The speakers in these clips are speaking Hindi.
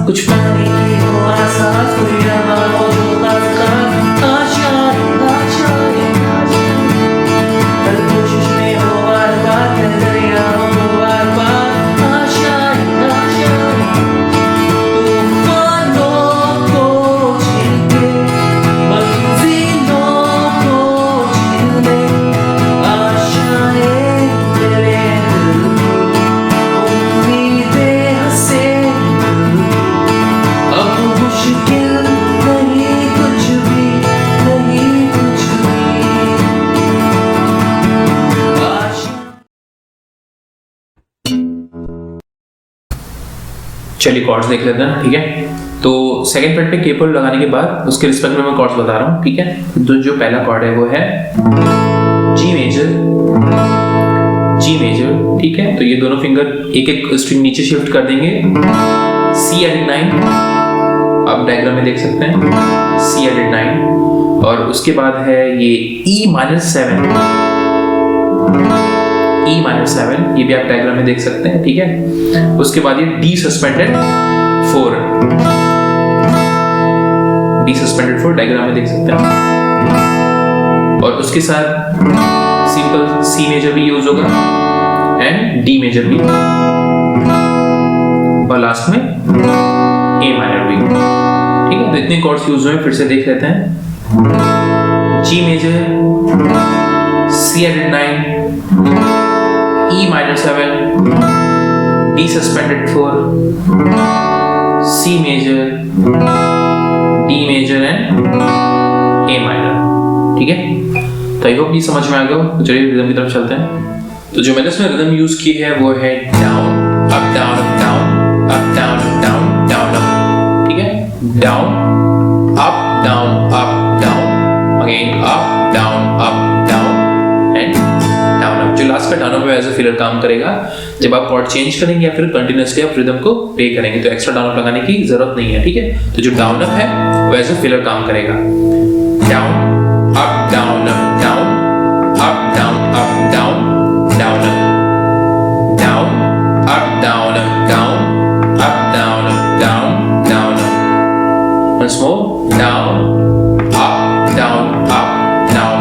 कुछ पानी की हो आसास, कोई हवा हो जो खास आशाएं आशाएं हर कोशिश में हो बार बार, कर दरिया हो बार बार आशाएं आशाएं तूफानों को झेल के मंजिलों को झेल ले आशाएं तेरे दिल को उम्मीदें हंसे अब मुश्किल नहीं कुछ भी नहीं कुछ भी आशा। चलिए कॉर्ड्स देख लेते हैं, ठीक है। तो सेकंड फ्रेट पे केपल लगाने के बाद उसके रिस्पेक्ट में मैं कॉर्ड्स बता रहा हूँ, ठीक है। तो जो पहला कॉर्ड है वो है जी मेजर, ठीक है। तो ये दोनों फिंगर एक एक स्ट्रिंग नीचे शिफ्ट कर देंगे, सी एडेड 9 आप डायग्राम में देख सकते हैं, सी एडेड 9। और उसके बाद है ये ई माइनर 7, ये भी आप डायग्राम में देख सकते हैं, ठीक है। उसके बाद ये डी सस्पेंडेड 4, डायग्राम में देख सकते हैं। और उसके साथ सिंपल सी मेजर भी यूज होगा एंड डी मेजर भी, और लास्ट में ए माइनर भी, ठीक है। तो इतने कॉर्ड्स यूज हुए, फिर से देख लेते हैं। जी major, C added 9, E minor 7, D suspended 4, C major, D major and A minor, ठीक है। तो आई होप ये समझ में आ गया। तो चलिए रिदम की तरफ चलते हैं। तो जो मैंने इसमें रिदम यूज की है वो है down up down up down up down up down down up, ठीक है। Down up down up down, again up down and down up. जो लास्ट का down up as a filler काम करेगा। जब आप कॉर्ड चेंज करेंगे या फिर कंटिन्यूअसली आप रिदम को प्ले करेंगे तो एक्स्ट्रा डाउन अप लगाने की जरूरत नहीं है, ठीक है। तो जो डाउन अप है वो एज अ फिलर काम करेगा। Down up down up down up down up down down up, down up down up down up down up down down up. Once more, down up down up down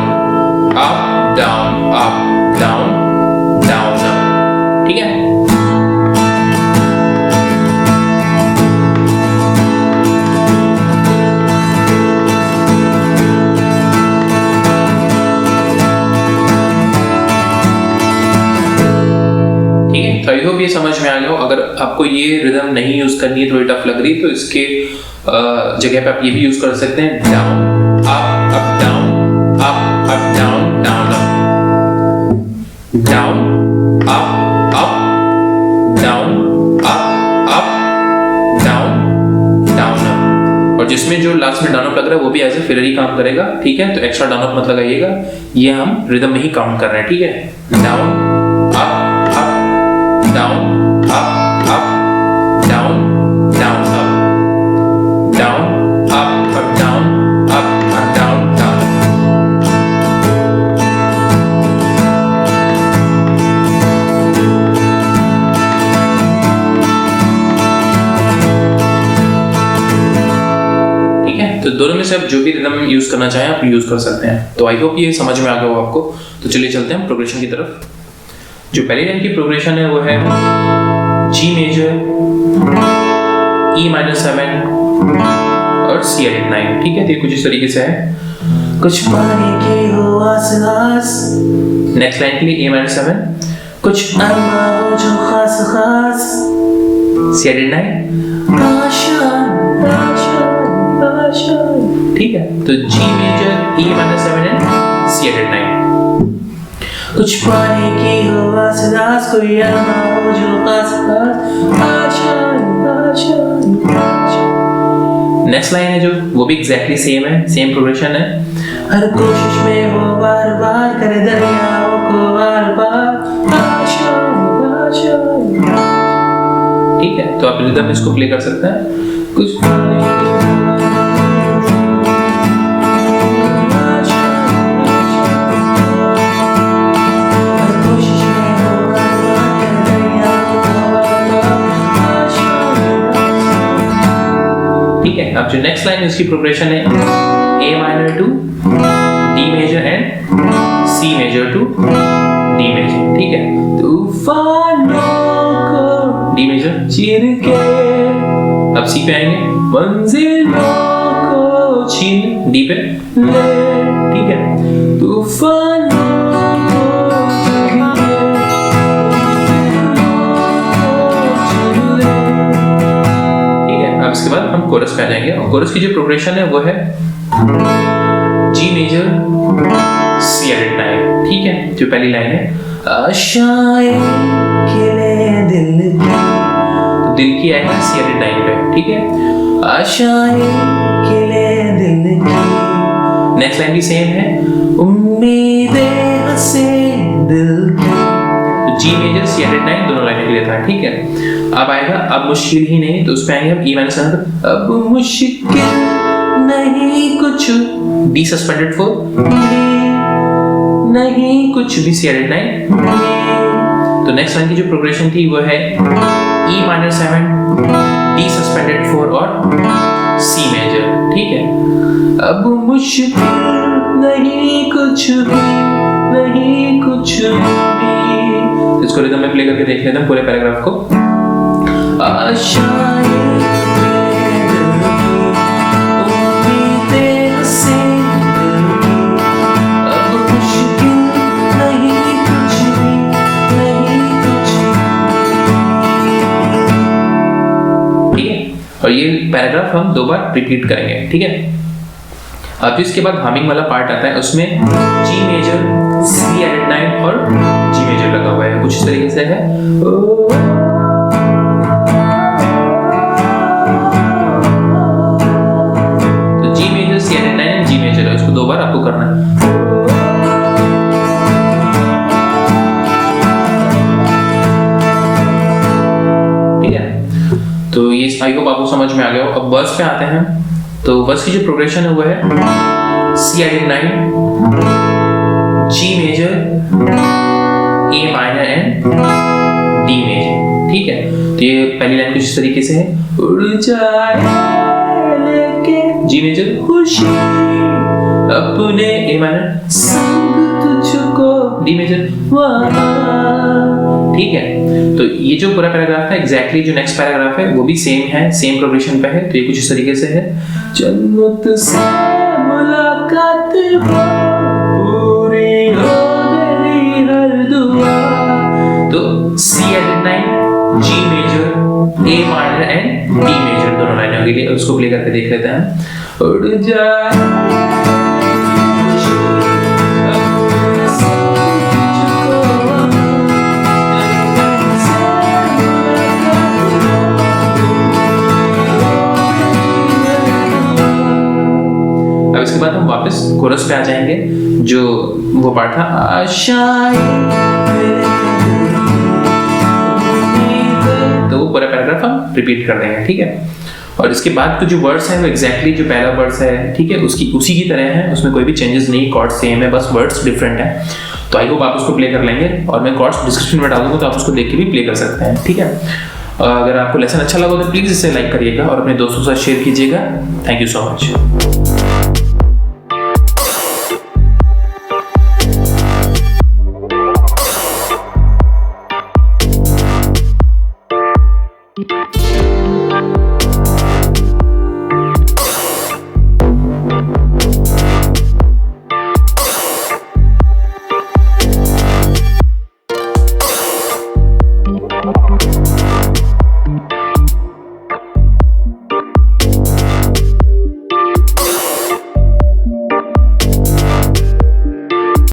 up down up down down up, ठीक है। ठीक है, तो आई होप ये समझ में आ गया हो। अगर आपको ये रिदम नहीं यूज करनी है, थोड़ी टफ लग रही है, तो इसके जगह पे आप ये भी यूज कर सकते हैं। Down up down up down down up, down up down up down down up. और जिसमें जो लास्ट में डाउन अप लग रहा है वो भी एज ए फिलर ही काम करेगा, ठीक है। तो एक्स्ट्रा डाउन अप मत लगाइएगा, ये हम रिदम में ही काउंट कर रहे हैं, ठीक है। Down up down up down down up, down up down up down down. तो दोनों में से आप जो भी रिदम यूज करना चाहें आप यूज कर सकते हैं। तो आई होप ये समझ में आ गया हो आपको। तो चलिए चलते हैं प्रोग्रेशन की तरफ। जो पहली लाइन की प्रोग्रेशन है वो है जी मेजर, ई माइनर 7 और सी एडेड 9, ठीक है। तो कुछ इस तरीके से है। कुछ पानी की हो आस, नेक्स्ट लाइन के लिए ए माइनर 7, कुछ अरमा हो जो खास खास, सी एडेड 9, ठीक है। तो G major, E minor 7 and C added 9। कुछ पानी की हो आस, कोई अरमा हो जो खास खास, नेक्स्ट लाइन है जो वो भी एग्जैक्टली सेम है, सेम प्रोग्रेशन है। हर कोशिश में वो बार बार करे दरियाओं को बार बार, ठीक है। तो आप रिदम इसको प्ले कर सकते हैं। कुछ ठीक है, अब जो नेक्स्ट लाइन उसकी प्रोग्रेशन है A minor to D major and C major to D major, ठीक है। तूफानों को डी मेजर चीर के, अब सी पे आएंगे, मंजिलों को छीन डी पे ले, ठीक है। तूफानों को चीर के, ठीक है। अब इसके बाद हम कोरस पे आ जाएंगे और कोरस की जो प्रोग्रेशन है वो है जी मेजर सी एडेड 9, ठीक है। जो पहली लाइन है आशाएं खिले दिल की, तो दिल की आएगा सी एडेड 9 पे, ठीक है। आशाएं खिले दिल की, नेक्स्ट लाइन भी सेम है, उम्मीदें हंसे दिल की, तो जी मेजर सी एडेड 9 दोनों लाइनों के लिए था, ठीक है। अब आएगा अब मुश्किल ही नहीं, तो उस पे आएंगे हम ई माइनर 7, अब मुश्किल नहीं कुछ डी सस्पेंडेड 4 नहीं कुछ भी सी एडेड 9, तो नेक्स्ट लाइन की जो प्रोग्रेशन थी वो है ई माइनर 7 डी सस्पेंडेड 4 और सी मेजर, ठीक है। अब मुश्किल नहीं कुछ भी, नहीं कुछ भी, इसको रिदम में प्ले करके देख लेते हैं पूरे पैराग्राफ को। आशाएं और ये पैराग्राफ हम 2 बार रिपीट करेंगे, ठीक है। अब इसके बाद हमिंग वाला पार्ट आता है, उसमें जी मेजर सी एडेड 9 और जी मेजर लगा हुआ है, कुछ इस तरीके से है। तो G major C added 9 and G major है, उसको 2 बार आपको करना है। तो ये आई होप आपको समझ में आ गया हो। अब वर्स पे आते हैं, तो वर्स की जो प्रोग्रेशन है वो है C added 9 G major A minor and D major, ठीक है। तो ये पहली लाइन कुछ इस तरीके से है, उड़ जाए लेके जी मेजर खुशी अपने ए माइनर संग तुझको डी मेजर वहाँ, ठीक है। तो ये जो पूरा पैराग्राफ है एग्जैक्टली जो नेक्स्ट पैराग्राफ है वो भी सेम है, सेम प्रोग्रेशन पे है। तो ये कुछ इस तरीके से है, जन्नत से मुलाकात हो पूरी हो मेरी हर दुआ, तो C added 9 G major A minor and D major दोनों लाइनों के लिए, उसको प्ले करके देख लेते हैं। उड़ जाए इसके बाद हम वापस कोरस पे आ जाएंगे, जो वो पार्ट था आशाएं, तो वो पूरा पैराग्राफ हम रिपीट कर रहे हैं, ठीक है। और इसके बाद के जो वर्ड्स हैं वो एग्जैक्टली जो पहला वर्ड्स है, ठीक है, उसकी उसी की तरह है, उसमें कोई भी चेंजेस नहीं, कॉर्ड सेम है, बस वर्ड्स डिफरेंट है। तो आई होप आप उसको प्ले कर लेंगे और मैं कॉर्ड्स डिस्क्रिप्शन में डाल दूंगा, तो आप उसको देख के भी प्ले कर सकते हैं, ठीक है। अगर आपको लेसन अच्छा लगा तो प्लीज इसे लाइक करिएगा और अपने दोस्तों के साथ शेयर कीजिएगा। Thank you so much.